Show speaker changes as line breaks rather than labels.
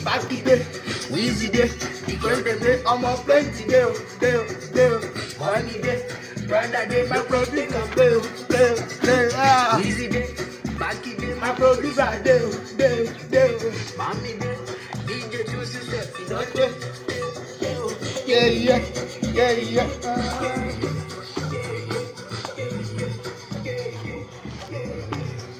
Back today, Weezy day, the day, I'm a plenty day, money day, brother day, my producer day, Weezy day, back in day, my producer day, mommy day, DJ Juicy day, yeah.